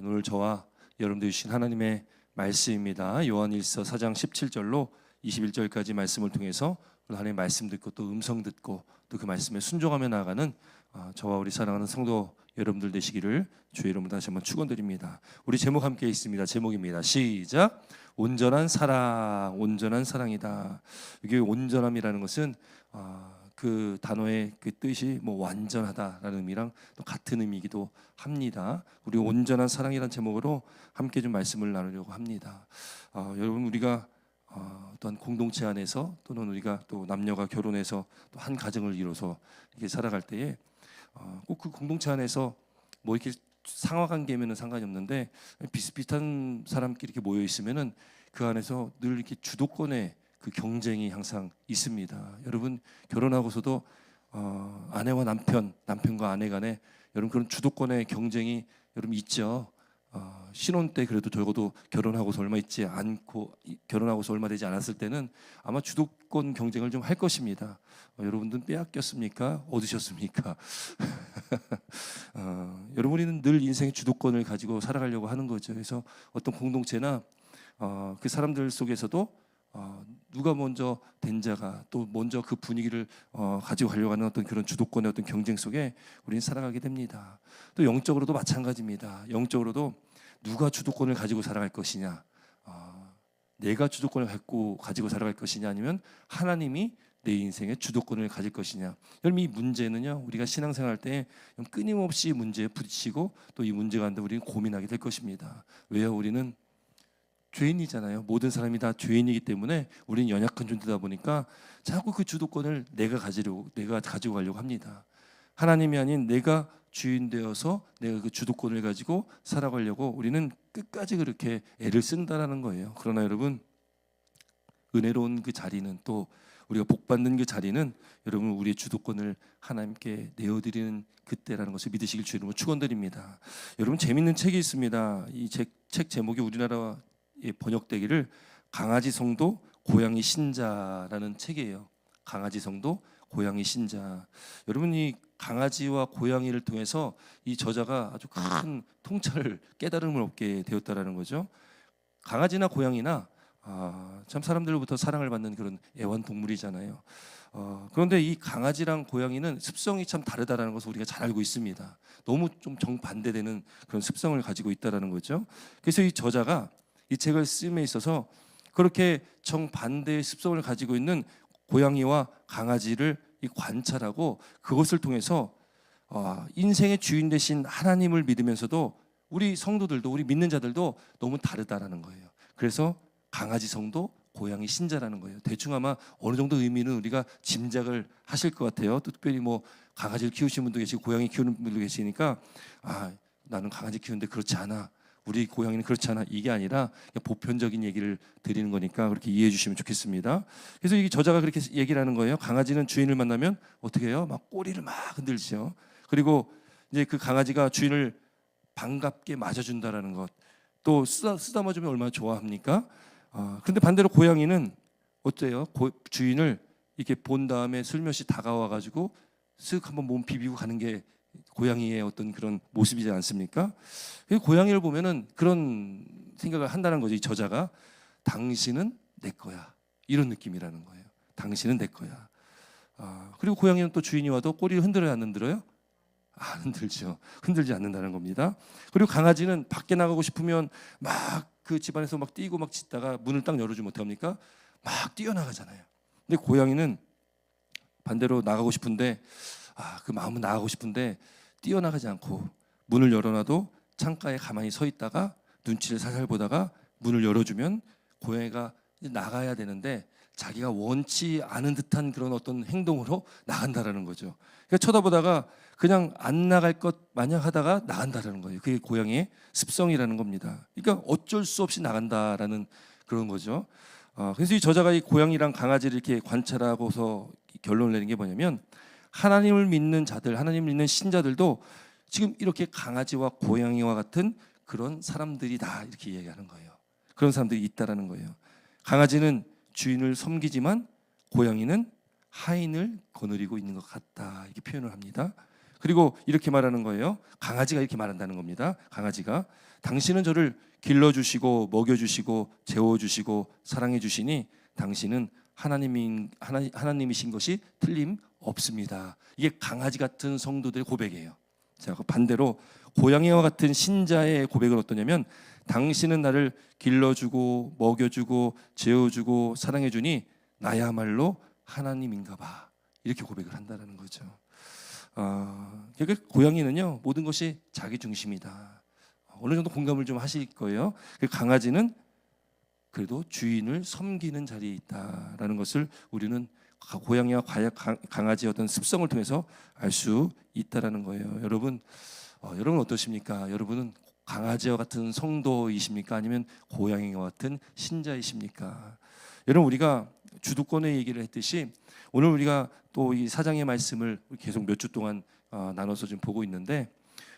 오늘 저와 여러분들 주신 하나님의 말씀입니다. 요한일서 4장 17절로 21절까지 말씀을 통해서 하나님의 말씀 듣고 또 음성 듣고 또 그 말씀에 순종하며 나아가는 저와 우리 사랑하는 성도 여러분들 되시기를 주의 이름으로 다시 한번 축원드립니다. 우리 제목 함께 있습니다. 제목입니다. 시작. 온전한 사랑, 온전한 사랑이다. 이게 온전함이라는 것은 그 단어의 그 뜻이 뭐 완전하다라는 의미랑 또 같은 의미이기도 합니다. 우리 온전한 사랑이라는 제목으로 함께 좀 말씀을 나누려고 합니다. 여러분 우리가 또한 공동체 안에서 또는 우리가 또 남녀가 결혼해서 또 한 가정을 이뤄서 이렇게 살아갈 때에 꼭 그 공동체 안에서 뭐 이렇게 상하관계면은 상관이 없는데 비슷비슷한 사람끼리 이렇게 모여 있으면은 그 안에서 늘 이렇게 주도권의 그 경쟁이 항상 있습니다. 여러분 결혼하고서도 아내와 남편과 아내 간에 여러분 그런 주도권의 경쟁이 여러분 있죠. 신혼 때 그래도 적어도 결혼하고서 얼마 되지 않았을 때는 아마 주도권 경쟁을 좀 할 것입니다. 여러분들은 빼앗겼습니까? 얻으셨습니까? 여러분은 늘 인생의 주도권을 가지고 살아가려고 하는 거죠. 그래서 어떤 공동체나 그 사람들 속에서도 누가 먼저 된 자가 또 먼저 그 분위기를 가지고 가려고 하는 어떤 그런 주도권의 어떤 경쟁 속에 우리는 살아가게 됩니다. 또 영적으로도 마찬가지입니다. 영적으로도 누가 주도권을 가지고 살아갈 것이냐, 내가 주도권을 가지고 살아갈 것이냐, 아니면 하나님이 내 인생의 주도권을 가질 것이냐. 여러분 이 문제는요, 우리가 신앙생활할 때 끊임없이 문제에 부딪히고 또 이 문제 가운데 우리는 고민하게 될 것입니다. 왜요? 우리는 죄인이잖아요. 모든 사람이 다 죄인이기 때문에 우리는 연약한 존재다 보니까 자꾸 그 주도권을 내가 가지고 가려고 합니다. 하나님이 아닌 내가 주인 되어서 내가 그 주도권을 가지고 살아가려고 우리는 끝까지 그렇게 애를 쓴다라는 거예요. 그러나 여러분 은혜로운 그 자리는 또 우리가 복받는 그 자리는 여러분 우리의 주도권을 하나님께 내어드리는 그때라는 것을 믿으시길 주님으로 축원드립니다. 여러분 재밌는 책이 있습니다. 이 책 제목이 우리나라에 번역되기를 강아지 성도 고양이 신자라는 책이에요. 강아지 성도 고양이 신자. 여러분 이 강아지와 고양이를 통해서 이 저자가 아주 큰 통찰을 깨달음을 얻게 되었다라는 거죠. 강아지나 고양이나 참 사람들로부터 사랑을 받는 그런 애완동물이잖아요. 그런데 이 강아지랑 고양이는 습성이 참 다르다라는 것을 우리가 잘 알고 있습니다. 너무 좀 정반대되는 그런 습성을 가지고 있다라는 거죠. 그래서 이 저자가 이 책을 쓰임에 있어서 그렇게 정반대의 습성을 가지고 있는 고양이와 강아지를 관찰하고 그것을 통해서 인생의 주인 되신 하나님을 믿으면서도 우리 성도들도 우리 믿는 자들도 너무 다르다라는 거예요. 그래서 강아지 성도 고양이 신자라는 거예요. 대충 아마 어느 정도 의미는 우리가 짐작을 하실 것 같아요. 또 특별히 뭐 강아지를 키우시는 분도 계시고 고양이 키우는 분도 계시니까 나는 강아지 키우는데 그렇지 않아, 우리 고양이는 그렇지 않아, 이게 아니라 보편적인 얘기를 드리는 거니까 그렇게 이해해 주시면 좋겠습니다. 그래서 이 저자가 그렇게 얘기를 하는 거예요. 강아지는 주인을 만나면 어떻게 해요? 막 꼬리를 막 흔들죠. 그리고 이제 그 강아지가 주인을 반갑게 맞아준다라는 것, 또 쓰다마주면 얼마나 좋아합니까? 그런데 반대로 고양이는 어때요? 주인을 이렇게 본 다음에 슬며시 다가와 가지고 쓱 한번 몸 비비고 가는 게 고양이의 어떤 그런 모습이지 않습니까? 고양이를 보면은 그런 생각을 한다는 거죠. 이 저자가 당신은 내 거야, 이런 느낌이라는 거예요. 당신은 내 거야. 그리고 고양이는 또 주인이 와도 꼬리를 흔들어요, 안 흔들어요? 안 흔들죠. 흔들지 않는다는 겁니다. 그리고 강아지는 밖에 나가고 싶으면 막 그 집안에서 막 뛰고 막 짖다가 문을 딱 열어주면 어떡합니까? 막 뛰어나가잖아요. 근데 고양이는 반대로 나가고 싶은데 그 마음은 나가고 싶은데 뛰어나가지 않고 문을 열어놔도 창가에 가만히 서 있다가 눈치를 살살 보다가 문을 열어주면 고양이가 나가야 되는데 자기가 원치 않은 듯한 그런 어떤 행동으로 나간다라는 거죠. 그러니까 쳐다보다가 그냥 안 나갈 것 마냥 하다가 나간다라는 거예요. 그게 고양이의 습성이라는 겁니다. 그러니까 어쩔 수 없이 나간다라는 그런 거죠. 그래서 이 저자가 이 고양이랑 강아지를 이렇게 관찰하고서 결론을 내는 게 뭐냐면 하나님을 믿는 자들, 하나님을 믿는 신자들도 지금 이렇게 강아지와 고양이와 같은 그런 사람들이다, 이렇게 얘기하는 거예요. 그런 사람들이 있다라는 거예요. 강아지는 주인을 섬기지만 고양이는 하인을 거느리고 있는 것 같다, 이렇게 표현을 합니다. 그리고 이렇게 말하는 거예요. 강아지가 이렇게 말한다는 겁니다. 강아지가 당신은 저를 길러주시고 먹여주시고 재워주시고 사랑해주시니 당신은 하나님이신 것이 틀림없습니다. 이게 강아지 같은 성도들의 고백이에요. 자, 반대로 고양이와 같은 신자의 고백은 어떠냐면 당신은 나를 길러주고 먹여주고 재워주고 사랑해주니 나야말로 하나님인가 봐. 이렇게 고백을 한다는 거죠. 그러니까 고양이는요 모든 것이 자기 중심이다. 어느 정도 공감을 좀 하실 거예요. 강아지는 그래도 주인을 섬기는 자리에 있다라는 것을 우리는 고양이와 강아지의 어떤 습성을 통해서 알 수 있다라는 거예요. 여러분 어떠십니까? 여러분은 강아지와 같은 성도이십니까? 아니면 고양이와 같은 신자이십니까? 여러분 우리가 주도권의 얘기를 했듯이 오늘 우리가 또 이 사장의 말씀을 계속 몇 주 동안 나눠서 좀 보고 있는데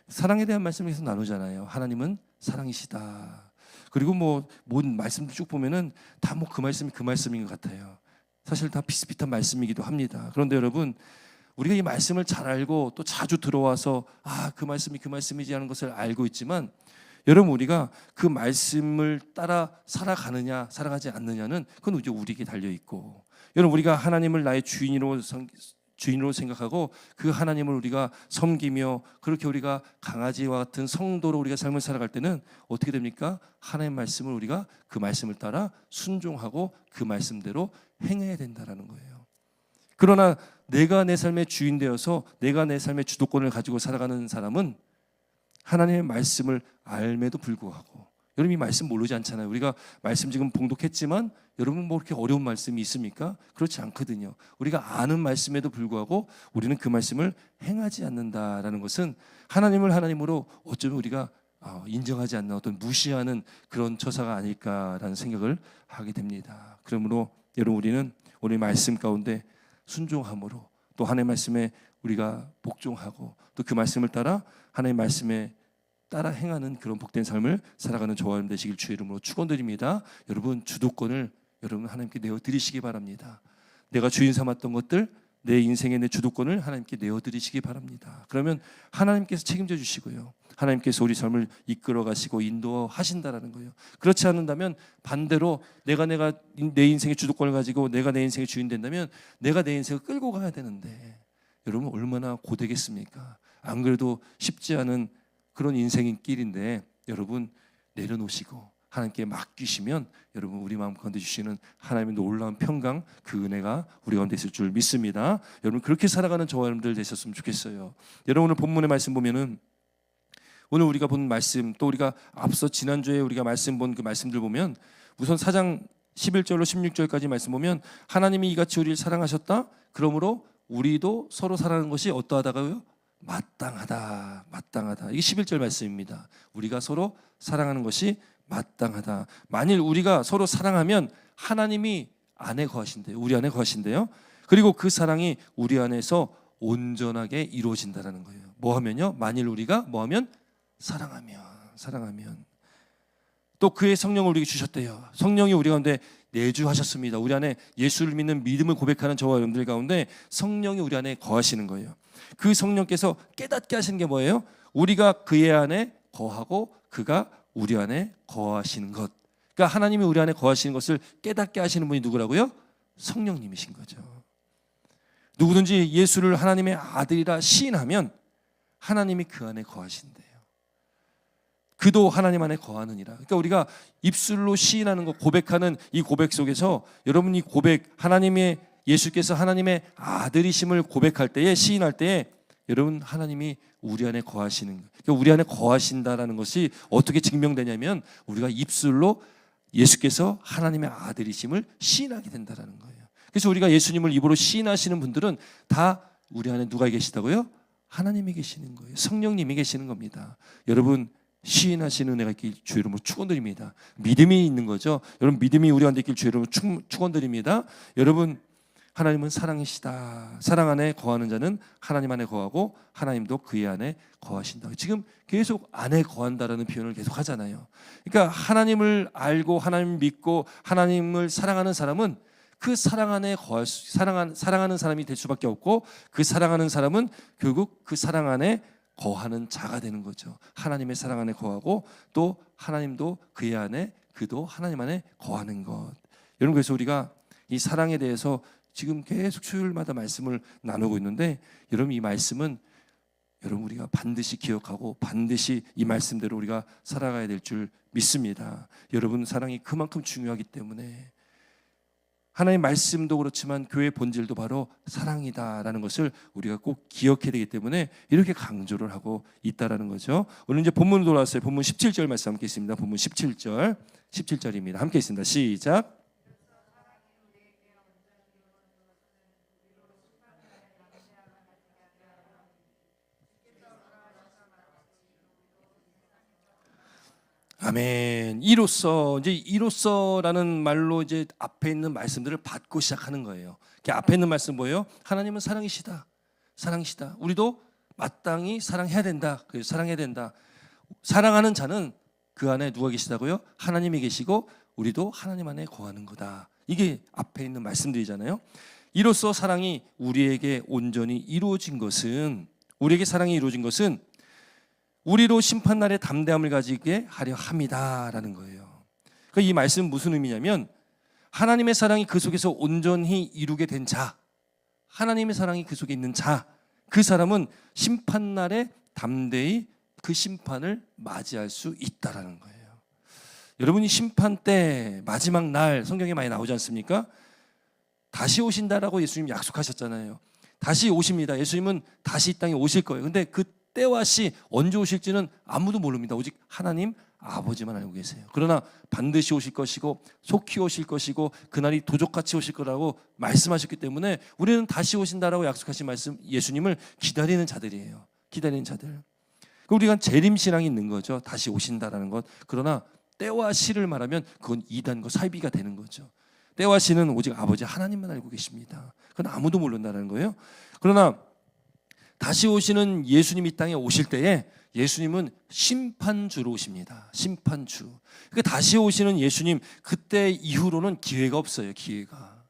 사랑에 대한 말씀을 계속 나누잖아요. 하나님은 사랑이시다. 그리고 모든 말씀들 쭉 보면은 다 그 말씀이 그 말씀인 것 같아요. 사실 다 비슷비슷한 말씀이기도 합니다. 그런데 여러분 우리가 이 말씀을 잘 알고 또 자주 들어와서 그 말씀이 그 말씀이지 하는 것을 알고 있지만 여러분 우리가 그 말씀을 따라 살아가느냐 살아가지 않느냐는 그건 이제 우리에게 달려 있고 여러분 우리가 하나님을 나의 주인으로 생각하고 그 하나님을 우리가 섬기며 그렇게 우리가 강아지와 같은 성도로 우리가 삶을 살아갈 때는 어떻게 됩니까? 하나님의 말씀을 우리가 그 말씀을 따라 순종하고 그 말씀대로 행해야 된다라는 거예요. 그러나 내가 내 삶의 주인 되어서 내가 내 삶의 주도권을 가지고 살아가는 사람은 하나님의 말씀을 알매도 불구하고 여러분 이 말씀 모르지 않잖아요. 우리가 말씀 지금 봉독했지만 여러분 그렇게 어려운 말씀이 있습니까? 그렇지 않거든요. 우리가 아는 말씀에도 불구하고 우리는 그 말씀을 행하지 않는다라는 것은 하나님을 하나님으로 어쩌면 우리가 인정하지 않는 어떤 무시하는 그런 처사가 아닐까라는 생각을 하게 됩니다. 그러므로 여러분 우리는 오늘 말씀 가운데 순종함으로 또 하나님의 말씀에 우리가 복종하고 또 그 말씀을 따라 하나님의 말씀에 따라 행하는 그런 복된 삶을 살아가는 저와 여러분 되시길 주의 이름으로 축원드립니다. 여러분 주도권을 여러분 하나님께 내어드리시기 바랍니다. 내가 주인 삼았던 것들 내 인생의 내 주도권을 하나님께 내어드리시기 바랍니다. 그러면 하나님께서 책임져 주시고요. 하나님께서 우리 삶을 이끌어 가시고 인도하신다라는 거예요. 그렇지 않는다면 반대로 내가 내 인생의 주도권을 가지고 내가 내 인생의 주인 된다면 내가 내 인생을 끌고 가야 되는데 여러분 얼마나 고되겠습니까? 안 그래도 쉽지 않은 그런 인생인 길인데 여러분 내려놓으시고 하나님께 맡기시면 여러분 우리 마음 가운데 주시는 하나님의 놀라운 평강 그 은혜가 우리 가운데 있을 줄 믿습니다. 여러분 그렇게 살아가는 저와 여러분들 되셨으면 좋겠어요. 여러분 오늘 본문의 말씀 보면은 오늘 우리가 본 말씀 또 우리가 앞서 지난주에 우리가 말씀 본 그 말씀들 보면 우선 4장 11절로 16절까지 말씀 보면 하나님이 이같이 우리를 사랑하셨다. 그러므로 우리도 서로 사랑하는 것이 어떠하다고요? 마땅하다. 이게 11절 말씀입니다. 우리가 서로 사랑하는 것이 마땅하다. 만일 우리가 서로 사랑하면 하나님이 안에 거하신대요. 우리 안에 거하신대요. 그리고 그 사랑이 우리 안에서 온전하게 이루어진다는 거예요. 뭐 하면요? 만일 우리가 뭐 하면? 사랑하면 또 그의 성령을 우리에게 주셨대요. 성령이 우리 가운데 내주하셨습니다. 우리 안에 예수를 믿는 믿음을 고백하는 저와 여러분들 가운데 성령이 우리 안에 거하시는 거예요. 그 성령께서 깨닫게 하시는 게 뭐예요? 우리가 그의 안에 거하고 그가 우리 안에 거하시는 것. 그러니까 하나님이 우리 안에 거하시는 것을 깨닫게 하시는 분이 누구라고요? 성령님이신 거죠. 누구든지 예수를 하나님의 아들이라 시인하면 하나님이 그 안에 거하신대요. 그도 하나님 안에 거하느니라. 그러니까 우리가 입술로 시인하는 것, 고백하는 이 고백 속에서 여러분 이 고백, 예수께서 하나님의 아들이심을 고백할 때에, 시인할 때에 여러분 하나님이 우리 안에 거하시는 거예요. 그러니까 우리 안에 거하신다라는 것이 어떻게 증명되냐면 우리가 입술로 예수께서 하나님의 아들이심을 시인하게 된다라는 거예요. 그래서 우리가 예수님을 입으로 시인하시는 분들은 다 우리 안에 누가 계시다고요? 하나님이 계시는 거예요. 성령님이 계시는 겁니다. 여러분 시인하시는 은혜가 있길 주의 이름으로 축원드립니다. 믿음이 있는 거죠. 여러분 믿음이 우리 안에 있길 주의 이름으로 축원드립니다. 여러분 하나님은 사랑이시다. 사랑 안에 거하는 자는 하나님 안에 거하고 하나님도 그의 안에 거하신다. 지금 계속 안에 거한다라는 표현을 계속 하잖아요. 그러니까 하나님을 알고 하나님을 믿고 하나님을 사랑하는 사람은 그 사랑 안에 사랑하는 사람이 될 수밖에 없고, 그 사랑하는 사람은 결국 그 사랑 안에 거하는 자가 되는 거죠. 하나님의 사랑 안에 거하고 또 하나님도 그의 안에, 그도 하나님 안에 거하는 것. 여러분, 그래서 우리가 이 사랑에 대해서 지금 계속 수요일마다 말씀을 나누고 있는데, 여러분 이 말씀은 여러분 우리가 반드시 기억하고 반드시 이 말씀대로 우리가 살아가야 될 줄 믿습니다. 여러분, 사랑이 그만큼 중요하기 때문에 하나님의 말씀도 그렇지만 교회의 본질도 바로 사랑이다라는 것을 우리가 꼭 기억해야 되기 때문에 이렇게 강조를 하고 있다라는 거죠. 오늘 이제 본문으로 돌아왔어요. 본문 17절 말씀 함께 있습니다. 본문 17절입니다. 함께 있습니다. 시작. 아멘. 이로써라는 말로 이제 앞에 있는 말씀들을 받고 시작하는 거예요. 그 앞에 있는 말씀 뭐예요? 하나님은 사랑이시다. 사랑이시다. 우리도 마땅히 사랑해야 된다. 그래서 사랑해야 된다. 사랑하는 자는 그 안에 누가 계시다고요? 하나님이 계시고 우리도 하나님 안에 거하는 거다. 이게 앞에 있는 말씀들이잖아요. 이로써 사랑이 우리에게 온전히 이루어진 것은, 우리에게 사랑이 이루어진 것은 우리로 심판날에 담대함을 가지게 하려 함이다라는 거예요. 그러니까 이 말씀은 무슨 의미냐면, 하나님의 사랑이 그 속에서 온전히 이루게 된 자, 하나님의 사랑이 그 속에 있는 자, 그 사람은 심판날에 담대히 그 심판을 맞이할 수 있다라는 거예요. 여러분이 심판 때 마지막 날 성경에 많이 나오지 않습니까? 다시 오신다라고 예수님 약속하셨잖아요. 다시 오십니다. 예수님은 다시 이 땅에 오실 거예요. 근데 그 때와 시 언제 오실지는 아무도 모릅니다. 오직 하나님 아버지만 알고 계세요. 그러나 반드시 오실 것이고 속히 오실 것이고 그날이 도적같이 오실 거라고 말씀하셨기 때문에 우리는 다시 오신다라고 약속하신 말씀, 예수님을 기다리는 자들이에요. 기다리는 자들. 우리가 재림신앙이 있는 거죠. 다시 오신다라는 것. 그러나 때와 시를 말하면 그건 이단과 사이비가 되는 거죠. 때와 시는 오직 아버지 하나님만 알고 계십니다. 그건 아무도 모른다는 거예요. 그러나 다시 오시는 예수님 이 땅에 오실 때에 예수님은 심판주로 오십니다. 심판주. 그러니까 다시 오시는 예수님, 그때 이후로는 기회가 없어요. 기회가.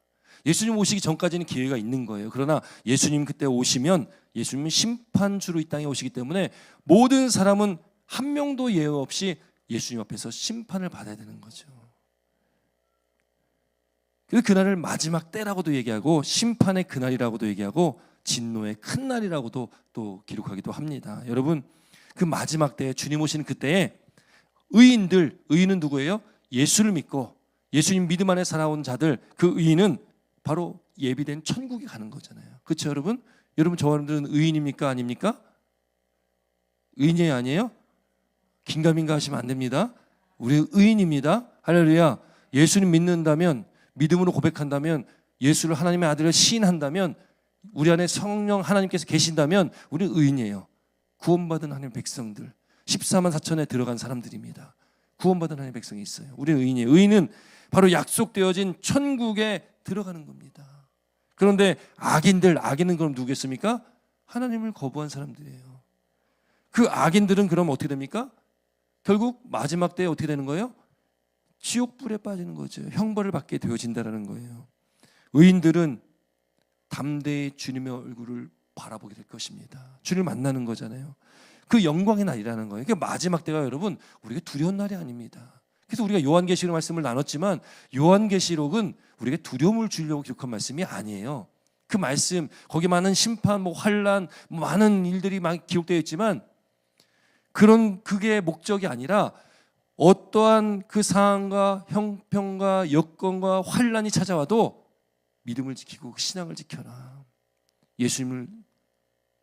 예수님 오시기 전까지는 기회가 있는 거예요. 그러나 예수님 그때 오시면 예수님은 심판주로 이 땅에 오시기 때문에 모든 사람은 한 명도 예외 없이 예수님 앞에서 심판을 받아야 되는 거죠. 그래서 그날을 마지막 때라고도 얘기하고 심판의 그날이라고도 얘기하고 진노의 큰 날이라고도 또 기록하기도 합니다. 여러분, 그 마지막 때에 주님 오시는 그때에 의인은 누구예요? 예수를 믿고 예수님 믿음 안에 살아온 자들, 그 의인은 바로 예비된 천국에 가는 거잖아요. 그렇죠, 여러분? 여러분, 저분들은 의인입니까? 아닙니까? 의인이 아니에요? 긴가민가 하시면 안 됩니다. 우리 의인입니다. 할렐루야. 예수님 믿는다면, 믿음으로 고백한다면, 예수를 하나님의 아들을 시인한다면, 우리 안에 성령 하나님께서 계신다면 우리 의인이에요. 구원받은 하나님의 백성들, 14만 4천에 들어간 사람들입니다. 구원받은 하나님의 백성이 있어요. 우리는 의인이에요. 의인은 바로 약속되어진 천국에 들어가는 겁니다. 그런데 악인은 그럼 누구겠습니까? 하나님을 거부한 사람들이에요. 그 악인들은 그럼 어떻게 됩니까? 결국 마지막 때에 어떻게 되는 거예요? 지옥불에 빠지는 거죠. 형벌을 받게 되어진다는 거예요. 의인들은 담대히 주님의 얼굴을 바라보게 될 것입니다. 주를 만나는 거잖아요. 그 영광의 날이라는 거예요. 그러니까 마지막 때가 여러분 우리에게 두려운 날이 아닙니다. 그래서 우리가 요한계시록 말씀을 나눴지만 요한계시록은 우리에게 두려움을 주려고 기록한 말씀이 아니에요. 그 말씀, 거기 많은 심판, 환난, 많은 일들이 많이 기록되어 있지만 그게 목적이 아니라 어떠한 그 상황과 형편과 여건과 환난이 찾아와도 믿음을 지키고 신앙을 지켜라. 예수님을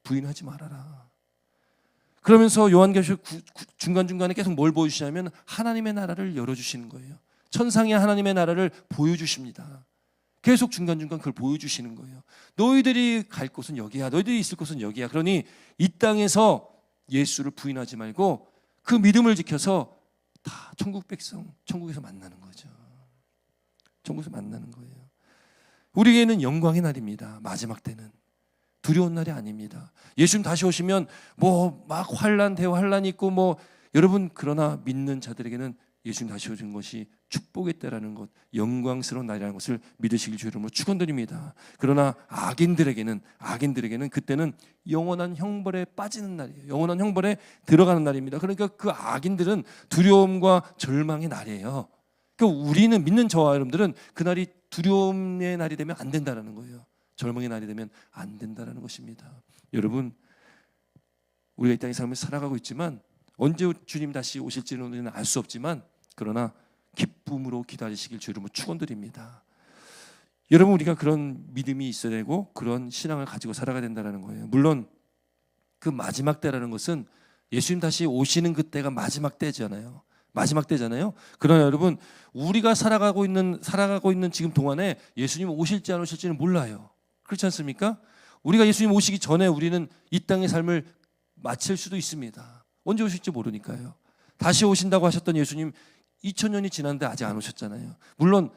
부인하지 말아라. 그러면서 요한계시록 중간중간에 계속 뭘 보여주시냐면 하나님의 나라를 열어주시는 거예요. 천상의 하나님의 나라를 보여주십니다. 계속 중간중간 그걸 보여주시는 거예요. 너희들이 갈 곳은 여기야. 너희들이 있을 곳은 여기야. 그러니 이 땅에서 예수를 부인하지 말고 그 믿음을 지켜서 다 천국 백성, 천국에서 만나는 거죠. 천국에서 만나는 거예요. 우리에게는 영광의 날입니다. 마지막 때는. 두려운 날이 아닙니다. 예수님 다시 오시면 막 환난, 대환란이 있고 여러분, 그러나 믿는 자들에게는 예수님 다시 오신 것이 축복의 때라는 것, 영광스러운 날이라는 것을 믿으시길 주의 이름으로 축원드립니다. 그러나 악인들에게는 그때는 영원한 형벌에 빠지는 날이에요. 영원한 형벌에 들어가는 날입니다. 그러니까 그 악인들은 두려움과 절망의 날이에요. 그러니까 우리는 믿는 저와 여러분들은 그날이 두려움의 날이 되면 안 된다는 거예요. 절망의 날이 되면 안 된다는 것입니다. 여러분, 우리가 이 땅의 삶을 살아가고 있지만 언제 주님 다시 오실지는 우리는 알 수 없지만, 그러나 기쁨으로 기다리시길 주의 이름으로 축원드립니다. 여러분, 우리가 그런 믿음이 있어야 되고 그런 신앙을 가지고 살아가야 된다는 거예요. 물론 그 마지막 때라는 것은 예수님 다시 오시는 그때가 마지막 때잖아요. 그러나 여러분, 우리가 살아가고 있는 지금 동안에 예수님 오실지 안 오실지는 몰라요. 그렇지 않습니까? 우리가 예수님 오시기 전에 우리는 이 땅의 삶을 마칠 수도 있습니다. 언제 오실지 모르니까요. 다시 오신다고 하셨던 예수님 2000년이 지났는데 아직 안 오셨잖아요. 물론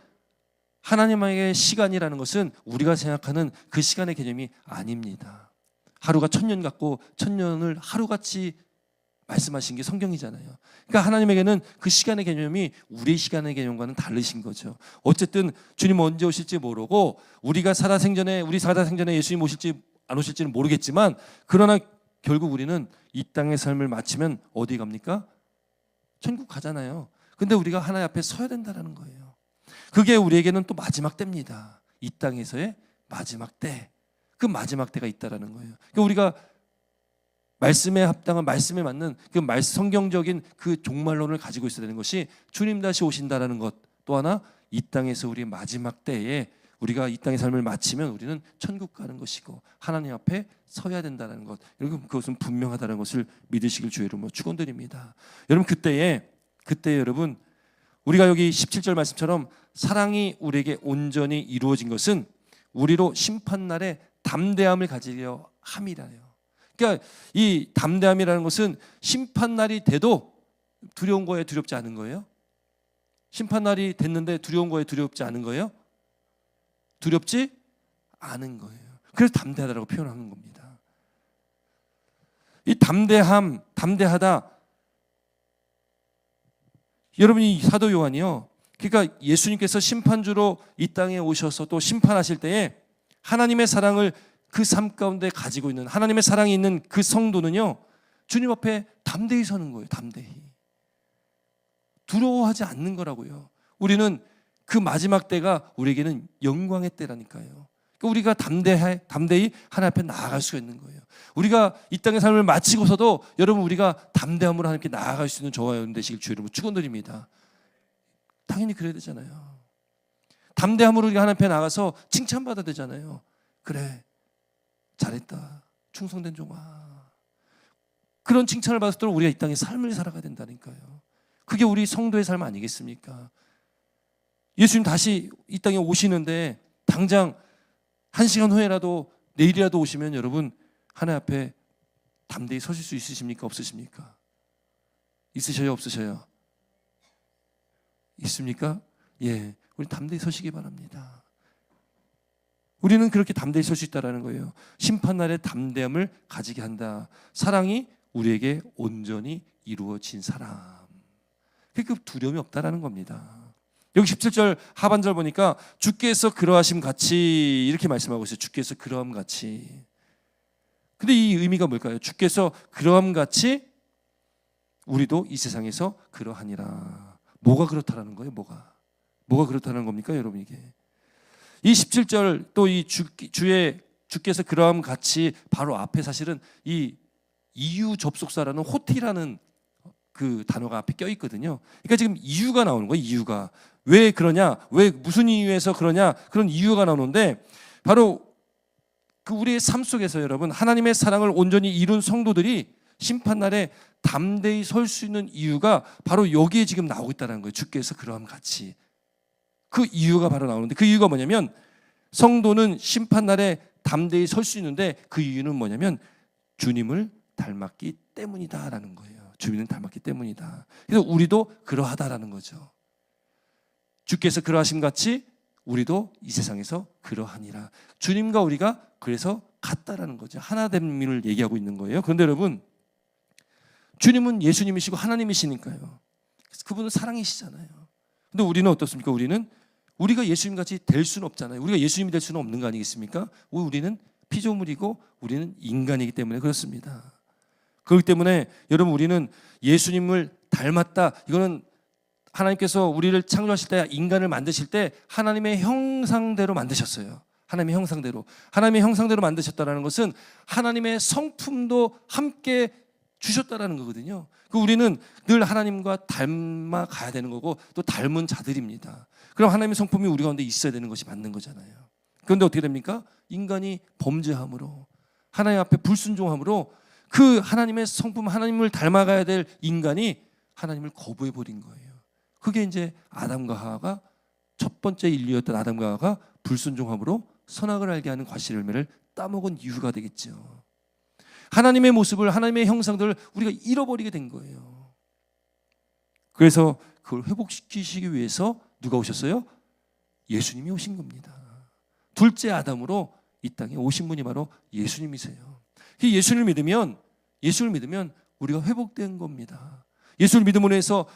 하나님의 시간이라는 것은 우리가 생각하는 그 시간의 개념이 아닙니다. 하루가 1000년 같고 1000년을 하루같이 말씀하신 게 성경이잖아요. 그러니까 하나님에게는 그 시간의 개념이 우리의 시간의 개념과는 다르신 거죠. 어쨌든 주님 언제 오실지 모르고 우리 살아 생전에 예수님 오실지 안 오실지는 모르겠지만, 그러나 결국 우리는 이 땅의 삶을 마치면 어디 갑니까? 천국 가잖아요. 근데 우리가 하나님 앞에 서야 된다는 거예요. 그게 우리에게는 또 마지막 때입니다. 이 땅에서의 마지막 때. 그 마지막 때가 있다는 거예요. 그러니까 우리가 말씀에 합당한, 말씀에 맞는 그 성경적인 그 종말론을 가지고 있어야 되는 것이 주님 다시 오신다는 것. 또 하나, 이 땅에서 우리 마지막 때에 우리가 이 땅의 삶을 마치면 우리는 천국 가는 것이고 하나님 앞에 서야 된다는 것. 여러분, 그것은 분명하다는 것을 믿으시길 주의 이름으로 축원드립니다. 여러분, 그때 여러분, 우리가 여기 17절 말씀처럼 사랑이 우리에게 온전히 이루어진 것은 우리로 심판날에 담대함을 가지려 함이라요. 그러니까 이 담대함이라는 것은 심판날이 돼도 두려운 거에 두렵지 않은 거예요? 심판날이 됐는데 두려운 거에 두렵지 않은 거예요? 두렵지 않은 거예요. 그래서 담대하다라고 표현하는 겁니다. 이 담대하다. 여러분이 사도 요한이요, 그러니까 예수님께서 심판주로 이 땅에 오셔서 또 심판하실 때에 하나님의 사랑을 그 삶 가운데 가지고 있는, 하나님의 사랑이 있는 그 성도는요, 주님 앞에 담대히 서는 거예요. 담대히. 두려워하지 않는 거라고요. 우리는 그 마지막 때가 우리에게는 영광의 때라니까요. 그러니까 우리가 담대히 하나님 앞에 나아갈 수가 있는 거예요. 우리가 이 땅의 삶을 마치고서도 여러분, 우리가 담대함으로 하나님께 나아갈 수 있는 저와 여러분 되시길 주의 이름으로 축원드립니다. 당연히 그래야 되잖아요. 담대함으로 우리가 하나님 앞에 나가서 칭찬받아야 되잖아요. 그래, 잘했다, 충성된 종아. 그런 칭찬을 받았도록 우리가 이 땅의 삶을 살아가야 된다니까요. 그게 우리 성도의 삶 아니겠습니까? 예수님 다시 이 땅에 오시는데 당장 1시간 후에라도, 내일이라도 오시면 여러분, 하나님 앞에 담대히 서실 수 있으십니까? 없으십니까? 있으셔요? 없으셔요? 있습니까? 예, 우리 담대히 서시기 바랍니다. 우리는 그렇게 담대히 설 수 있다는 거예요. 심판날에 담대함을 가지게 한다. 사랑이 우리에게 온전히 이루어진 사람. 그러니까 두려움이 없다라는 겁니다. 여기 17절 하반절 보니까 주께서 그러하심 같이 이렇게 말씀하고 있어요. 주께서 그러함 같이. 근데 이 의미가 뭘까요? 주께서 그러함 같이 우리도 이 세상에서 그러하니라. 뭐가 그렇다라는 거예요? 뭐가 그렇다는 겁니까, 여러분? 이게 이 17절 또 이 주께서 그러함 같이 바로 앞에 사실은 이 이유 접속사라는 호티라는 그 단어가 앞에 껴 있거든요. 그러니까 지금 이유가 나오는 거예요. 이유가 왜 그러냐, 왜 무슨 이유에서 그러냐, 그런 이유가 나오는데, 바로 그 우리의 삶 속에서 여러분, 하나님의 사랑을 온전히 이룬 성도들이 심판날에 담대히 설 수 있는 이유가 바로 여기에 지금 나오고 있다는 거예요. 주께서 그러함 같이. 그 이유가 바로 나오는데, 그 이유가 뭐냐면, 성도는 심판날에 담대히 설 수 있는데 그 이유는 뭐냐면 주님을 닮았기 때문이다라는 거예요. 주님을 닮았기 때문이다. 그래서 우리도 그러하다라는 거죠. 주께서 그러하심 같이 우리도 이 세상에서 그러하니라. 주님과 우리가 그래서 같다라는 거죠. 하나됨을 얘기하고 있는 거예요. 그런데 여러분, 주님은 예수님이시고 하나님이시니까요. 그분은 사랑이시잖아요. 근데 우리는 어떻습니까? 우리가 예수님 같이 될 수는 없잖아요. 우리가 예수님이 될 수는 없는 거 아니겠습니까? 우리는 피조물이고 우리는 인간이기 때문에 그렇습니다. 그렇기 때문에 여러분, 우리는 예수님을 닮았다. 이거는 하나님께서 우리를 창조하실 때, 인간을 만드실 때 하나님의 형상대로 만드셨어요. 하나님의 형상대로 만드셨다는 것은 하나님의 성품도 함께 주셨다라는 거거든요. 우리는 늘 하나님과 닮아 가야 되는 거고 또 닮은 자들입니다. 그럼 하나님의 성품이 우리 가운데 있어야 되는 것이 맞는 거잖아요. 그런데 어떻게 됩니까? 인간이 범죄함으로, 하나님 앞에 불순종함으로 그 하나님의 성품, 하나님을 닮아가야 될 인간이 하나님을 거부해 버린 거예요. 그게 이제 아담과 하와가, 첫 번째 인류였던 아담과 하와가 불순종함으로 선악을 알게 하는 과실 열매를 따먹은 이유가 되겠죠. 하나님의 모습을, 하나님의 형상들을 우리가 잃어버리게 된 거예요. 그래서 그걸 회복시키시기 위해서 누가 오셨어요? 예수님이 오신 겁니다. 둘째 아담으로 이 땅에 오신 분이 바로 예수님이세요. 예수를 믿으면 우리가 회복된 겁니다. 예수를 믿음으로 해서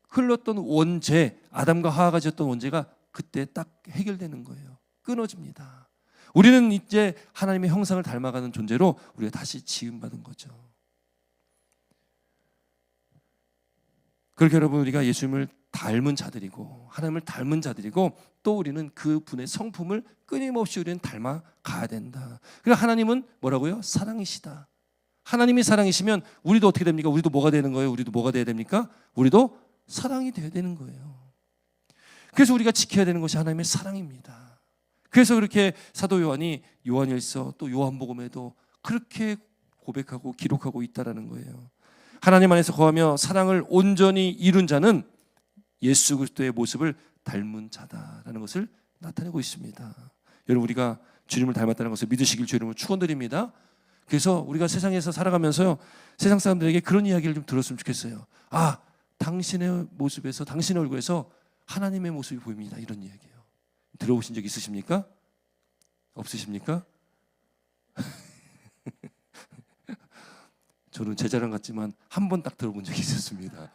흘렀던 원죄, 아담과 하와가 지었던 원죄가 그때 딱 해결되는 거예요. 끊어집니다. 우리는 이제 하나님의 형상을 닮아가는 존재로 우리가 다시 지음받은 거죠. 그렇게 여러분, 우리가 예수님을 닮은 자들이고 하나님을 닮은 자들이고 또 우리는 그 분의 성품을 끊임없이 우리는 닮아가야 된다. 그래서 하나님은 뭐라고요? 사랑이시다. 하나님이 사랑이시면 우리도 어떻게 됩니까? 우리도 뭐가 되는 거예요? 우리도 뭐가 돼야 됩니까? 우리도 사랑이 되어야 되는 거예요. 그래서 우리가 지켜야 되는 것이 하나님의 사랑입니다. 그래서 그렇게 사도 요한이 요한일서 또 요한복음에도 그렇게 고백하고 기록하고 있다라는 거예요. 하나님 안에서 거하며 사랑을 온전히 이룬 자는 예수 그리스도의 모습을 닮은 자다라는 것을 나타내고 있습니다. 여러분, 우리가 주님을 닮았다는 것을 믿으시길 주 이름으로 축원드립니다. 그래서 우리가 세상에서 살아가면서요, 세상 사람들에게 그런 이야기를 좀 들었으면 좋겠어요. 아, 당신의 모습에서, 당신의 얼굴에서 하나님의 모습이 보입니다. 이런 이야기예요. 들어보신 적 있으십니까? 없으십니까? 저는 제 자랑 같지만 한 번 딱 들어본 적이 있었습니다.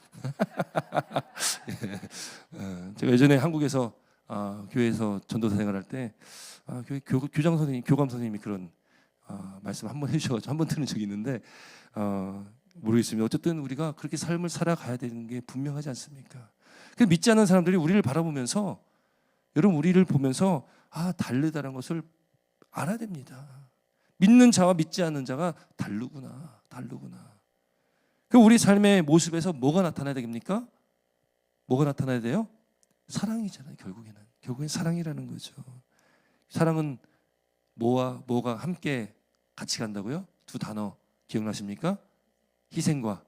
제가 예전에 한국에서 교회에서 전도사 생활할 때 교회 교장 선생님, 교감 선생님이 그런 말씀 한번 해주셔가지고 한번 들은 적이 있는데 모르겠습니다. 어쨌든 우리가 그렇게 삶을 살아가야 되는 게 분명하지 않습니까? 그 믿지 않는 사람들이 우리를 바라보면서, 여러분, 우리를 보면서 다르다는 것을 알아야 됩니다. 믿는 자와 믿지 않는 자가 다르구나. 그 우리 삶의 모습에서 뭐가 나타나야 됩니까? 뭐가 나타나야 돼요? 사랑이잖아요. 결국엔 사랑이라는 거죠. 사랑은 뭐와 뭐가 함께 같이 간다고요? 두 단어 기억나십니까? 희생과,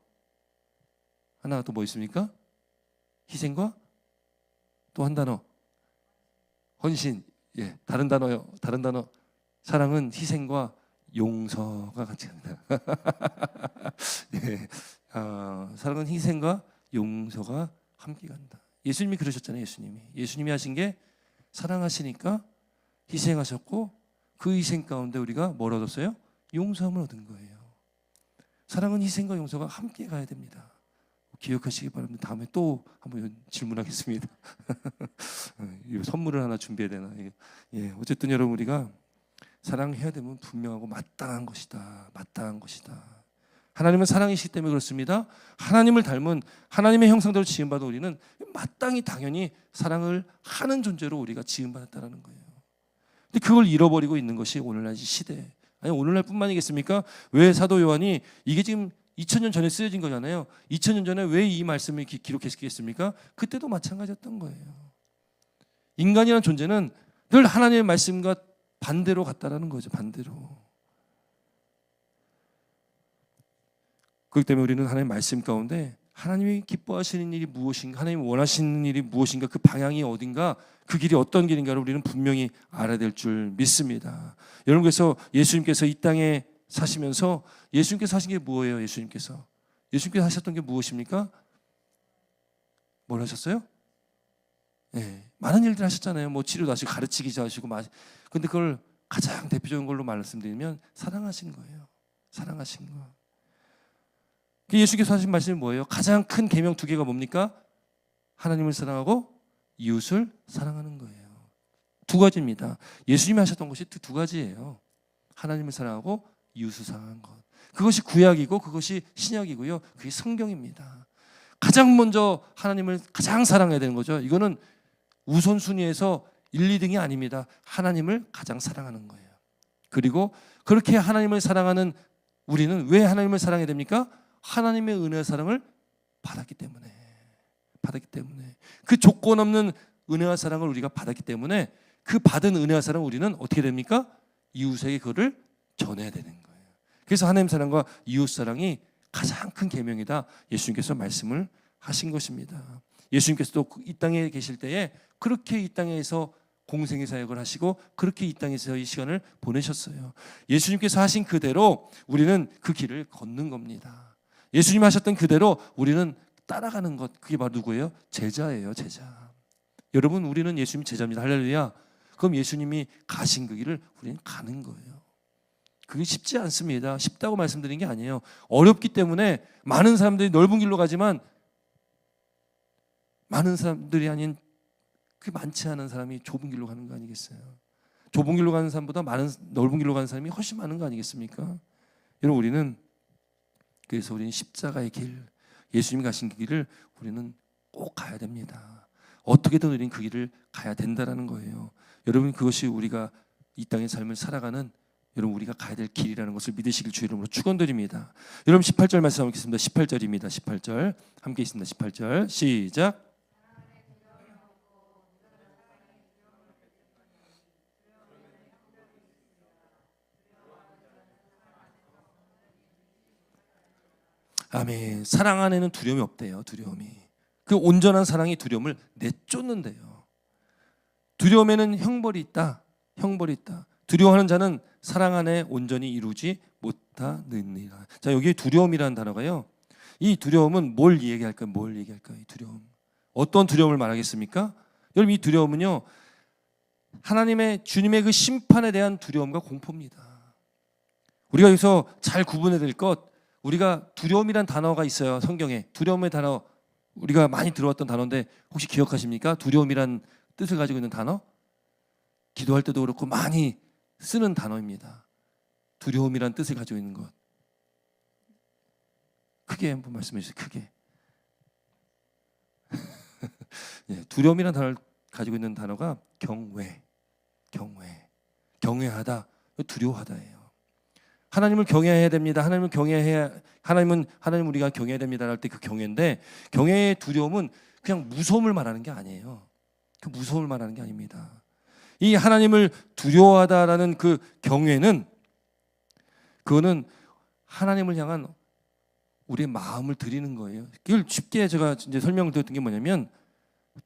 하나 또 뭐 있습니까? 희생과 또 한 단어, 헌신. 예, 다른 단어요. 사랑은 희생과 용서가 같이 간다. 예, 사랑은 희생과 용서가 함께 간다. 예수님이 그러셨잖아요. 예수님이 하신 게 사랑하시니까 희생하셨고, 그 희생 가운데 우리가 뭘 얻었어요? 용서함을 얻은 거예요. 사랑은 희생과 용서가 함께 가야 됩니다. 기억하시기 바랍니다. 다음에 또 한번 질문하겠습니다. 선물을 하나 준비해야 되나? 예, 어쨌든 여러분, 우리가 사랑해야 되면 분명하고 마땅한 것이다. 하나님은 사랑이시기 때문에 그렇습니다. 하나님을 닮은 하나님의 형상대로 지음받은 우리는 마땅히 당연히 사랑을 하는 존재로 우리가 지음받았다는 거예요. 근데 그걸 잃어버리고 있는 것이 오늘날 시대, 아니 오늘날뿐만이겠습니까? 왜 사도 요한이, 이게 지금 2000년 전에 쓰여진 거잖아요. 2000년 전에 왜 이 말씀을 기록했겠습니까? 그때도 마찬가지였던 거예요. 인간이라는 존재는 늘 하나님의 말씀과 반대로 갔다라는 거죠. 반대로. 그렇기 때문에 우리는 하나님의 말씀 가운데 하나님이 기뻐하시는 일이 무엇인가, 하나님이 원하시는 일이 무엇인가, 그 방향이 어딘가, 그 길이 어떤 길인가를 우리는 분명히 알아야 될 줄 믿습니다. 여러분, 그래서 예수님께서 이 땅에 사시면서 예수님께서 하신 게 뭐예요? 예수님께서 하셨던 게 무엇입니까? 뭘 하셨어요? 네, 많은 일들 하셨잖아요. 뭐 치료도 하시고 가르치기도 하시고. 근데 그걸 가장 대표적인 걸로 말씀드리면 사랑하신 거예요. 사랑하신 거. 예수께서 하신 말씀이 뭐예요? 가장 큰 계명 두 개가 뭡니까? 하나님을 사랑하고 이웃을 사랑하는 거예요. 두 가지입니다. 예수님이 하셨던 것이 두 가지예요. 하나님을 사랑하고 이웃을 사랑하는 것. 그것이 구약이고 그것이 신약이고요. 그게 성경입니다. 가장 먼저 하나님을 가장 사랑해야 되는 거죠. 이거는 우선순위에서 1, 2등이 아닙니다. 하나님을 가장 사랑하는 거예요. 그리고 그렇게 하나님을 사랑하는 우리는 왜 하나님을 사랑해야 됩니까? 하나님의 은혜의 사랑을 받았기 때문에. 그 조건 없는 은혜와 사랑을 우리가 받았기 때문에 그 받은 은혜와 사랑을 우리는 어떻게 됩니까? 이웃에게 그거를 전해야 되는 거예요. 그래서 하나님 사랑과 이웃 사랑이 가장 큰 계명이다. 예수님께서 말씀을 하신 것입니다. 예수님께서도 이 땅에 계실 때에 그렇게 이 땅에서 공생의 사역을 하시고 그렇게 이 땅에서 이 시간을 보내셨어요. 예수님께서 하신 그대로 우리는 그 길을 걷는 겁니다. 예수님 하셨던 그대로 우리는 따라가는 것, 그게 바로 누구예요? 제자예요. 제자. 여러분, 우리는 예수님 제자입니다. 할렐루야. 그럼 예수님이 가신 그 길을 우리는 가는 거예요. 그게 쉽지 않습니다. 쉽다고 말씀드린 게 아니에요. 어렵기 때문에 많은 사람들이 넓은 길로 가지만 많은 사람들이 아닌 그 많지 않은 사람이 좁은 길로 가는 거 아니겠어요? 좁은 길로 가는 사람보다 넓은 길로 가는 사람이 훨씬 많은 거 아니겠습니까? 여러분, 그래서 우리는 십자가의 길, 예수님이 가신 그 길을 우리는 꼭 가야 됩니다. 어떻게든 우리는 그 길을 가야 된다라는 거예요. 여러분, 그것이 우리가 이 땅의 삶을 살아가는 여러분 우리가 가야 될 길이라는 것을 믿으시길 주 이름으로 축원드립니다. 여러분 18절 말씀 하겠습니다. 18절입니다. 18절 함께 있습니다. 18절 시작. 아멘. 사랑 안에는 두려움이 없대요. 두려움이. 그 온전한 사랑이 두려움을 내쫓는데요. 두려움에는 형벌이 있다. 형벌이 있다. 두려워하는 자는 사랑 안에 온전히 이루지 못하느니라. 자, 여기 두려움이라는 단어가요. 이 두려움은 뭘 얘기할까요? 이 두려움. 어떤 두려움을 말하겠습니까? 여러분, 이 두려움은요. 하나님의 주님의 그 심판에 대한 두려움과 공포입니다. 우리가 여기서 잘 구분해야 될 것, 우리가 두려움이란 단어가 있어요. 성경에. 두려움의 단어 우리가 많이 들어왔던 단어인데 혹시 기억하십니까? 두려움이란 뜻을 가지고 있는 단어? 기도할 때도 그렇고 많이 쓰는 단어입니다. 두려움이란 뜻을 가지고 있는 것. 크게 한번 말씀해 주세요. 크게. 예, 두려움이란 단어를 가지고 있는 단어가 경외하다, 두려워하다예요. 하나님을 경외해야 됩니다. 하나님 우리가 경외해야 됩니다. 할 때 그 경외인데 경외의 두려움은 그냥 무서움을 말하는 게 아니에요. 그 무서움을 말하는 게 아닙니다. 이 하나님을 두려워하다라는 그 경외는 그거는 하나님을 향한 우리의 마음을 드리는 거예요. 그걸 쉽게 제가 이제 설명을 드렸던 게 뭐냐면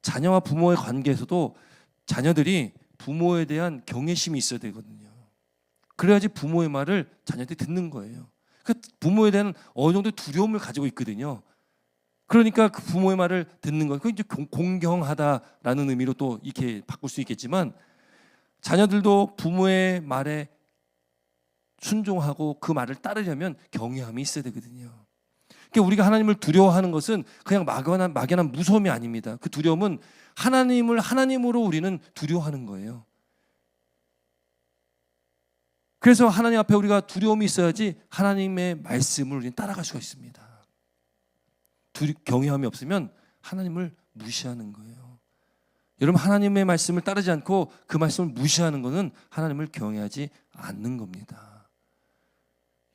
자녀와 부모의 관계에서도 자녀들이 부모에 대한 경외심이 있어야 되거든요. 그래야지 부모의 말을 자녀들이 듣는 거예요. 그 부모에 대한 어느 정도 두려움을 가지고 있거든요. 그러니까 그 부모의 말을 듣는 거예요. 그 이제 공경하다라는 의미로 또 이렇게 바꿀 수 있겠지만 자녀들도 부모의 말에 순종하고 그 말을 따르려면 경외함이 있어야 되거든요. 그러니까 우리가 하나님을 두려워하는 것은 그냥 막연한 무서움이 아닙니다. 그 두려움은 하나님을 하나님으로 우리는 두려워하는 거예요. 그래서 하나님 앞에 우리가 두려움이 있어야지 하나님의 말씀을 우리는 따라갈 수가 있습니다. 경외함이 없으면 하나님을 무시하는 거예요. 여러분, 하나님의 말씀을 따르지 않고 그 말씀을 무시하는 것은 하나님을 경외하지 않는 겁니다.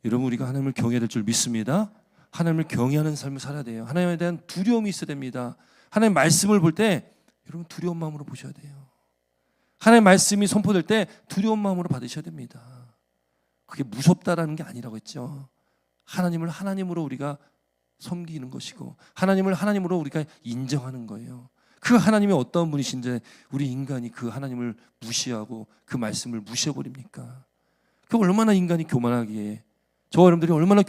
여러분, 우리가 하나님을 경외해야 될 줄 믿습니다. 하나님을 경외하는 삶을 살아야 돼요. 하나님에 대한 두려움이 있어야 됩니다. 하나님 말씀을 볼 때 여러분 두려운 마음으로 보셔야 돼요. 하나님 말씀이 선포될 때 두려운 마음으로 받으셔야 됩니다. 그게 무섭다라는 게 아니라고 했죠. 하나님을 하나님으로 우리가 섬기는 것이고 하나님을 하나님으로 우리가 인정하는 거예요. 그 하나님이 어떤 분이신데 우리 인간이 그 하나님을 무시하고 그 말씀을 무시해버립니까? 그 얼마나 인간이 교만하기에 저와 여러분들이 얼마나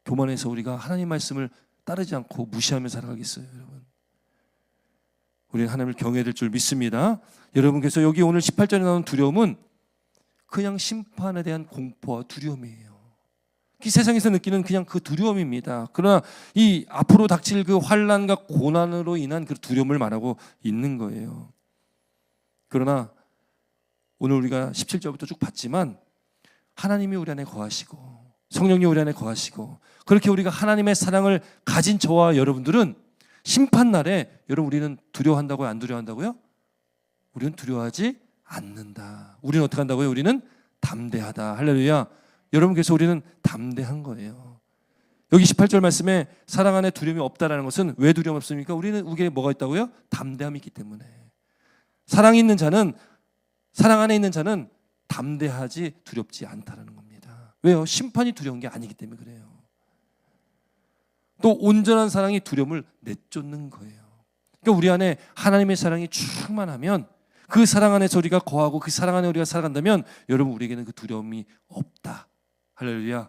교만해서 우리가 하나님 말씀을 따르지 않고 무시하며 살아가겠어요. 여러분, 우리는 하나님을 경외해야 될 줄 믿습니다. 여러분, 그래서 여기 오늘 18절에 나오는 두려움은 그냥 심판에 대한 공포와 두려움이에요. 이 세상에서 느끼는 그냥 그 두려움입니다. 그러나 이 앞으로 닥칠 그 환난과 고난으로 인한 그 두려움을 말하고 있는 거예요. 그러나 오늘 우리가 17절부터 쭉 봤지만 하나님이 우리 안에 거하시고 성령이 우리 안에 거하시고 그렇게 우리가 하나님의 사랑을 가진 저와 여러분들은 심판날에 여러분 우리는 두려워한다고요? 안 두려워한다고요? 우리는 두려워하지 않는다. 우리는 어떻게 한다고요? 우리는 담대하다. 할렐루야. 여러분 그래서 우리는 담대한 거예요. 여기 18절 말씀에 사랑 안에 두려움이 없다라는 것은 왜 두려움 없습니까? 우리는 우리에 뭐가 있다고요? 담대함이 있기 때문에. 사랑 안에 있는 자는 담대하지 두렵지 않다라는 겁니다. 왜요? 심판이 두려운 게 아니기 때문에 그래요. 또 온전한 사랑이 두려움을 내쫓는 거예요. 그러니까 우리 안에 하나님의 사랑이 충만하면 그 사랑 안에서 우리가 거하고 그 사랑 안에 우리가 살아간다면 여러분 우리에게는 그 두려움이 없다. 할렐루야.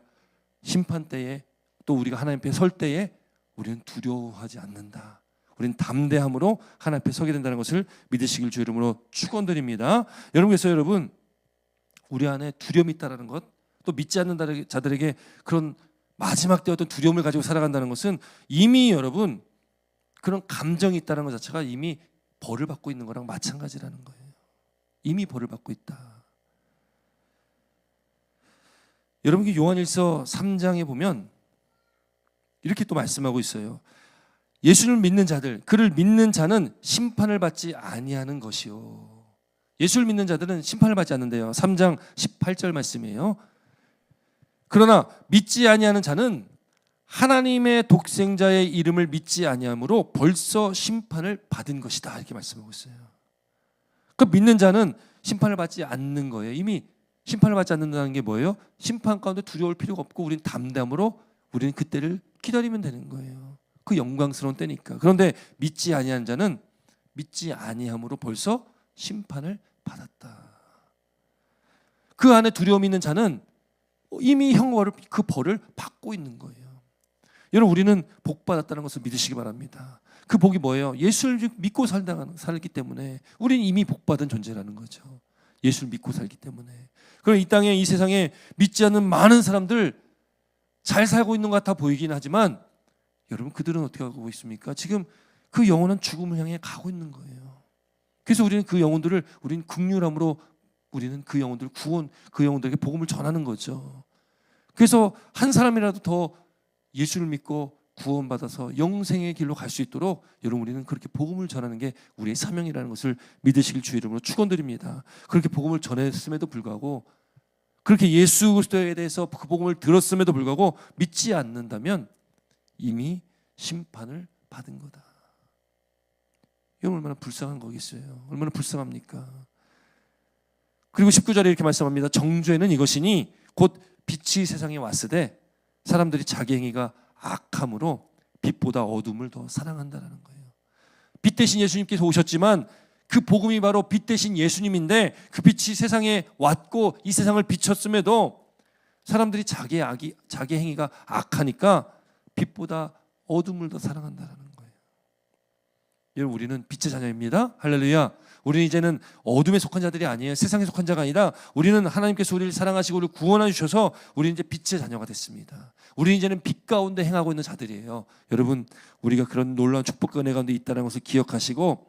심판 때에 또 우리가 하나님 앞에 설 때에 우리는 두려워하지 않는다. 우리는 담대함으로 하나님 앞에 서게 된다는 것을 믿으시길 주 이름으로 축원드립니다. 여러분 그래서 여러분 우리 안에 두려움이 있다는 것, 또 믿지 않는 자들에게 그런 마지막 때 어떤 두려움을 가지고 살아간다는 것은 이미 여러분 그런 감정이 있다는 것 자체가 이미 벌을 받고 있는 거랑 마찬가지라는 거예요. 이미 벌을 받고 있다. 여러분 요한일서 3장에 보면 이렇게 또 말씀하고 있어요. 예수를 믿는 자들, 그를 믿는 자는 심판을 받지 아니하는 것이요. 예수를 믿는 자들은 심판을 받지 않는데요. 3장 18절 말씀이에요. 그러나 믿지 아니하는 자는 하나님의 독생자의 이름을 믿지 아니함으로 벌써 심판을 받은 것이다. 이렇게 말씀하고 있어요. 그 믿는 자는 심판을 받지 않는 거예요. 이미 심판을 받지 않는다는 게 뭐예요? 심판 가운데 두려울 필요가 없고 우리는 담담으로 우리는 그때를 기다리면 되는 거예요. 그 영광스러운 때니까. 그런데 믿지 아니하는 자는 믿지 아니함으로 벌써 심판을 받았다. 그 안에 두려움이 있는 자는 이미 형벌을 그 벌을 받고 있는 거예요. 여러분 우리는 복 받았다는 것을 믿으시기 바랍니다. 그 복이 뭐예요? 예수를 믿고 살기 때문에 우리는 이미 복 받은 존재라는 거죠. 예수를 믿고 살기 때문에. 그럼 이 땅에 이 세상에 믿지 않는 많은 사람들 잘 살고 있는 것 같아 보이긴 하지만 여러분 그들은 어떻게 하고 있습니까? 지금 그 영혼은 죽음을 향해 가고 있는 거예요. 그래서 우리는 그 영혼들을 우리는 긍휼함으로 우리는 그 영혼들 구원 그 영혼들에게 복음을 전하는 거죠. 그래서 한 사람이라도 더 예수를 믿고 구원받아서 영생의 길로 갈 수 있도록 여러분 우리는 그렇게 복음을 전하는 게 우리의 사명이라는 것을 믿으시길 주 이름으로 축원드립니다. 그렇게 복음을 전했음에도 불구하고 그렇게 예수 그리스도에 대해서 그 복음을 들었음에도 불구하고 믿지 않는다면 이미 심판을 받은 거다. 이건 얼마나 불쌍한 거겠어요. 얼마나 불쌍합니까? 그리고 19절에 이렇게 말씀합니다. 정죄는 이것이니 곧 빛이 세상에 왔으되 사람들이 자기 행위가 악함으로 빛보다 어둠을 더 사랑한다는 거예요. 빛 대신 예수님께서 오셨지만 그 복음이 바로 빛 대신 예수님인데 그 빛이 세상에 왔고 이 세상을 비췄음에도 사람들이 자기 행위가 악하니까 빛보다 어둠을 더 사랑한다는 거예요. 여러분 우리는 빛의 자녀입니다. 할렐루야. 우리는 이제는 어둠에 속한 자들이 아니에요. 세상에 속한 자가 아니라 우리는 하나님께서 우리를 사랑하시고 우리를 구원해 주셔서 우리는 이제 빛의 자녀가 됐습니다. 우리는 이제는 빛 가운데 행하고 있는 자들이에요. 여러분 우리가 그런 놀라운 축복과 은혜 가운데 있다는 것을 기억하시고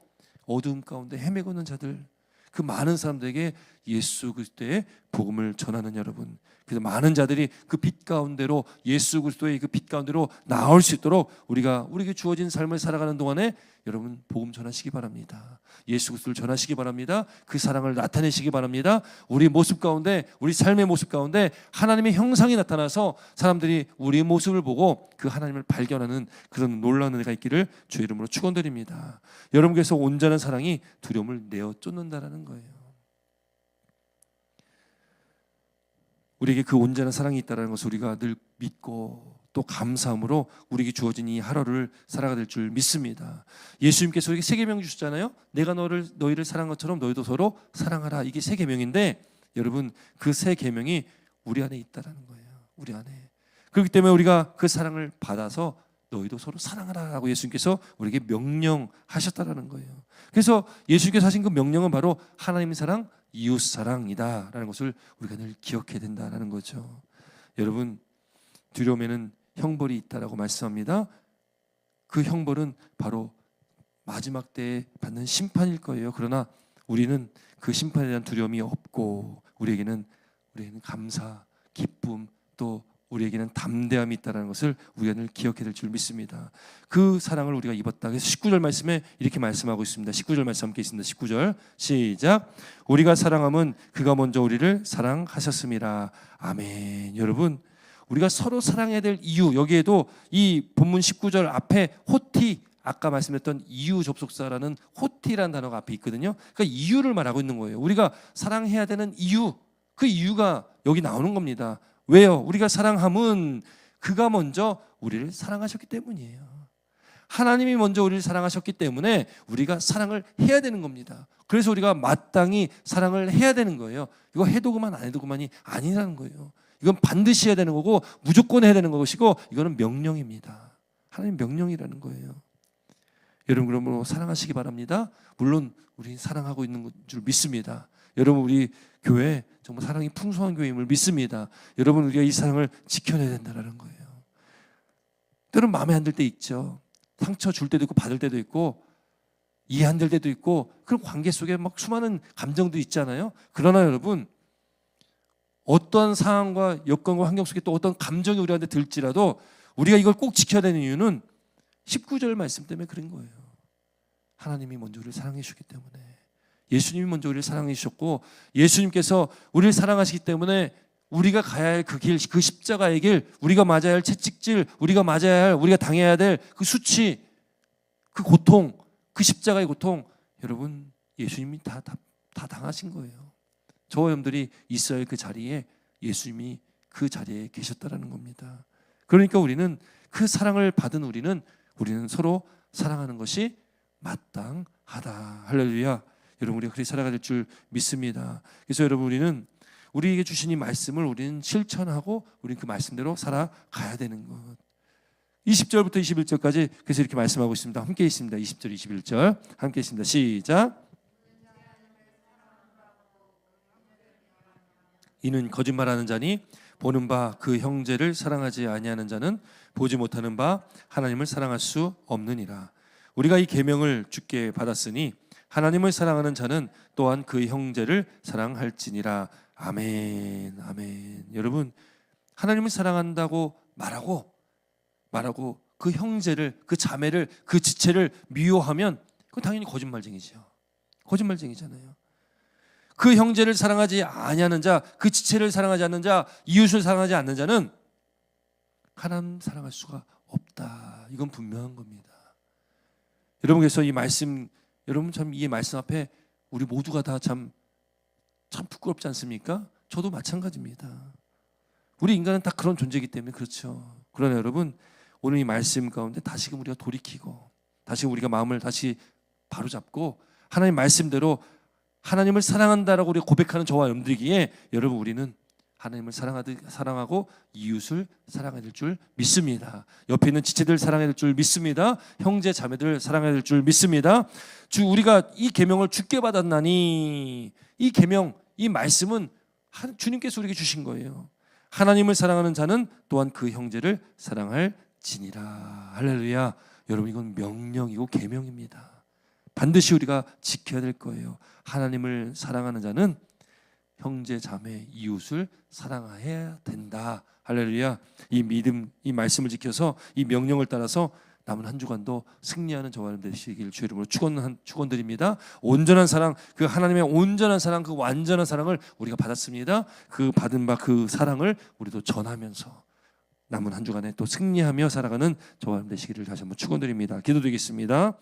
어둠 가운데 헤매고 있는 자들 그 많은 사람들에게 예수 그리스도의 복음을 전하는 여러분 그래서 많은 자들이 그 빛 가운데로 예수 그리스도의 그 빛 가운데로 나올 수 있도록 우리에게 주어진 삶을 살아가는 동안에 여러분 복음 전하시기 바랍니다. 예수 그리스도를 전하시기 바랍니다. 그 사랑을 나타내시기 바랍니다. 우리 모습 가운데 우리 삶의 모습 가운데 하나님의 형상이 나타나서 사람들이 우리의 모습을 보고 그 하나님을 발견하는 그런 놀라운 은혜가 있기를 주의 이름으로 축원드립니다. 여러분께서 온전한 사랑이 두려움을 내어 쫓는다라는 거예요. 우리에게 그 온전한 사랑이 있다는 것을 우리가 늘 믿고 또 감사함으로 우리에게 주어진 이 하루를 살아가 될 줄 믿습니다. 예수님께서 우리에게 세 계명 주셨잖아요. 내가 너희를 사랑한 것처럼 너희도 서로 사랑하라. 이게 세 계명인데 여러분 그 세 계명이 우리 안에 있다라는 거예요. 우리 안에. 그렇기 때문에 우리가 그 사랑을 받아서 너희도 서로 사랑하라라고 예수님께서 우리에게 명령하셨다라는 거예요. 그래서 예수님께서 하신 그 명령은 바로 하나님의 사랑, 이웃 사랑이다라는 것을 우리가 늘 기억해야 된다라는 거죠. 여러분 두려움에는 형벌이 있다라고 말씀합니다. 그 형벌은 바로 마지막 때에 받는 심판일 거예요. 그러나 우리는 그 심판에 대한 두려움이 없고 우리에게는 감사, 기쁨, 또 우리에게는 담대함이 있다는 것을 우리가 늘 기억해야 될 줄 믿습니다. 그 사랑을 우리가 입었다. 그래서 19절 말씀에 이렇게 말씀하고 있습니다. 19절 말씀 함께 있습니다. 19절 시작. 우리가 사랑함은 그가 먼저 우리를 사랑하셨습니다. 아멘. 여러분, 우리가 서로 사랑해야 될 이유, 여기에도 이 본문 19절 앞에 호티, 아까 말씀드렸던 이유 접속사라는 호티라는 단어가 앞에 있거든요. 그러니까 이유를 말하고 있는 거예요. 우리가 사랑해야 되는 이유, 그 이유가 여기 나오는 겁니다. 왜요? 우리가 사랑함은 그가 먼저 우리를 사랑하셨기 때문이에요. 하나님이 먼저 우리를 사랑하셨기 때문에 우리가 사랑을 해야 되는 겁니다. 그래서 우리가 마땅히 사랑을 해야 되는 거예요. 이거 해도 그만 안 해도 그만이 아니라는 거예요. 이건 반드시 해야 되는 거고 무조건 해야 되는 것이고 이거는 명령입니다. 하나님 명령이라는 거예요. 여러분, 그러므로 사랑하시기 바랍니다. 물론 우리 사랑하고 있는 줄 믿습니다. 여러분, 우리 교회 정말 사랑이 풍성한 교회임을 믿습니다. 여러분, 우리가 이 사랑을 지켜내야 된다는 거예요. 때로는 마음에 안 들 때 있죠. 상처 줄 때도 있고 받을 때도 있고 이해 안 될 때도 있고 그런 관계 속에 막 수많은 감정도 있잖아요. 그러나 여러분, 어떠한 상황과 여건과 환경 속에 또 어떤 감정이 우리한테 들지라도 우리가 이걸 꼭 지켜야 되는 이유는 19절 말씀 때문에 그런 거예요. 하나님이 먼저 우리를 사랑해 주셨기 때문에, 예수님이 먼저 우리를 사랑해 주셨고 예수님께서 우리를 사랑하시기 때문에 우리가 가야 할 그 길, 그 십자가의 길, 우리가 맞아야 할 채찍질, 우리가 맞아야 할, 우리가 당해야 될 그 수치, 그 고통, 그 십자가의 고통, 여러분 예수님이 다 당하신 거예요. 저와 여러분들이 있어야 할 그 자리에 예수님이 그 자리에 계셨다라는 겁니다. 그러니까 우리는 그 사랑을 받은 우리는 서로 사랑하는 것이 마땅하다. 할렐루야. 여러분, 우리가 그렇게 살아가야 될 줄 믿습니다. 그래서 여러분, 우리에게 주신 이 말씀을 우리는 실천하고 우리는 그 말씀대로 살아가야 되는 것. 20절부터 21절까지 그래서 이렇게 말씀하고 있습니다. 함께 있습니다. 20절 21절 함께 있습니다. 시작. 이는 거짓말하는 자니 보는 바 그 형제를 사랑하지 아니하는 자는 보지 못하는 바 하나님을 사랑할 수 없느니라. 우리가 이 계명을 주께 받았으니 하나님을 사랑하는 자는 또한 그 형제를 사랑할지니라. 아멘. 아멘. 여러분, 하나님을 사랑한다고 말하고 그 형제를, 그 자매를, 그 지체를 미워하면 그건 당연히 거짓말쟁이죠. 거짓말쟁이잖아요. 그 형제를 사랑하지 아니하는 자, 그 지체를 사랑하지 않는 자, 이웃을 사랑하지 않는 자는 하나님 사랑할 수가 없다. 이건 분명한 겁니다. 여러분, 그래서 이 말씀, 여러분 참 이 말씀 앞에 우리 모두가 다 참 부끄럽지 않습니까? 저도 마찬가지입니다. 우리 인간은 다 그런 존재이기 때문에 그렇죠. 그러나 여러분, 오늘 이 말씀 가운데 다시금 우리가 돌이키고 다시 우리가 마음을 다시 바로잡고 하나님 말씀대로 하나님을 사랑한다라고 우리가 고백하는 저와 여러분들이기에 여러분, 우리는 하나님을 사랑하고 이웃을 사랑해야 될 줄 믿습니다. 옆에 있는 지체들 사랑해야 될 줄 믿습니다. 형제 자매들 사랑해야 될 줄 믿습니다. 우리가 이 계명을 주께 받았나니, 이 계명, 이 말씀은 주님께서 우리에게 주신 거예요. 하나님을 사랑하는 자는 또한 그 형제를 사랑할지니라. 할렐루야. 여러분, 이건 명령이고 계명입니다. 반드시 우리가 지켜야 될 거예요. 하나님을 사랑하는 자는 형제, 자매, 이웃을 사랑해야 된다. 할렐루야. 이 믿음, 이 말씀을 지켜서 이 명령을 따라서 남은 한 주간도 승리하는 저와 여러분 되시길 주의 이름으로 축원드립니다. 온전한 사랑, 그 하나님의 온전한 사랑, 그 완전한 사랑을 우리가 받았습니다. 그 받은 바 그 사랑을 우리도 전하면서 남은 한 주간에 또 승리하며 살아가는 저와 여러분 되시기를 다시 한번 축원드립니다. 기도드리겠습니다.